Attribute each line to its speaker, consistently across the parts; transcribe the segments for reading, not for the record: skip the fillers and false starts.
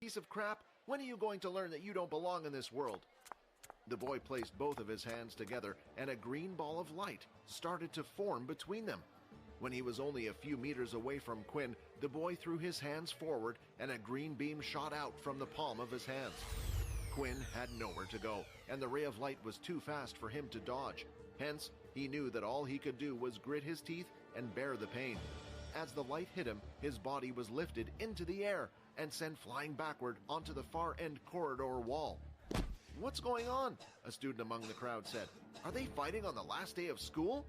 Speaker 1: piece of crap. When are you going to learn that you don't belong in this world?" The boy placed both of his hands together, and a green ball of light started to form between them. When he was only a few meters away from Quinn, the boy threw his hands forward, and a green beam shot out from the palm of his hands. Quinn had nowhere to go, and the ray of light was too fast for him to dodge. Hence, he knew that all he could do was grit his teeth and bear the pain. As the light hit him, his body was lifted into the air and sent flying backward onto the far-end corridor wall. "What's going on?" a student among the crowd said. "Are they fighting on the last day of school?"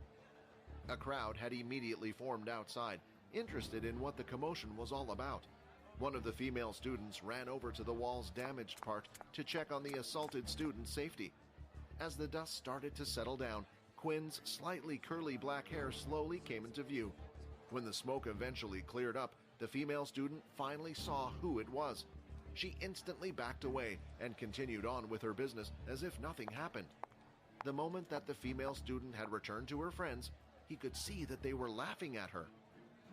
Speaker 1: A crowd had immediately formed outside, interested in what the commotion was all about. One of the female students ran over to the wall's damaged part to check on the assaulted student's safety. As the dust started to settle down, Quinn's slightly curly black hair slowly came into view. When the smoke eventually cleared up, the female student finally saw who it was. She instantly backed away and continued on with her business as if nothing happened. The moment that the female student had returned to her friends, he could see that they were laughing at her.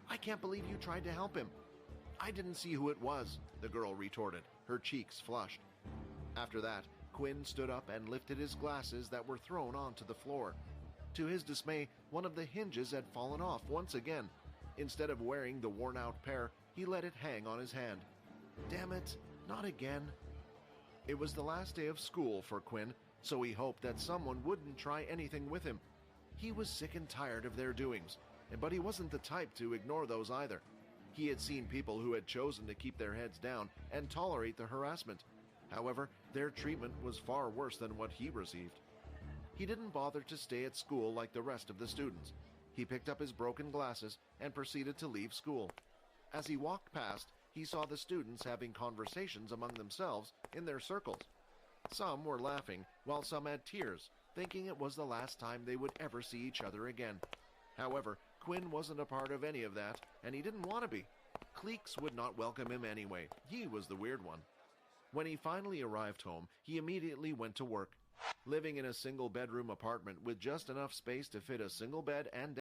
Speaker 1: "I can't believe you tried to help him." "I didn't see who it was," the girl retorted, her cheeks flushed. After that, Quinn stood up and lifted his glasses that were thrown onto the floor. To his dismay, one of the hinges had fallen off once again. Instead of wearing the worn-out pair, he let it hang on his hand. Damn it, not again. It was the last day of school for Quinn, so he hoped that someone wouldn't try anything with him. He was sick and tired of their doings, but he wasn't the type to ignore those either. He had seen people who had chosen to keep their heads down and tolerate the harassment. However, their treatment was far worse than what he received. He didn't bother to stay at school like the rest of the students. He picked up his broken glasses and proceeded to leave school. As he walked past, he saw the students having conversations among themselves in their circles. Some were laughing, while some had tears, thinking it was the last time they would ever see each other again. However, Quinn wasn't a part of any of that, and he didn't want to be. Cliques would not welcome him anyway. He was the weird one. When he finally arrived home, he immediately went to work. Living in a single-bedroom apartment with just enough space to fit a single bed and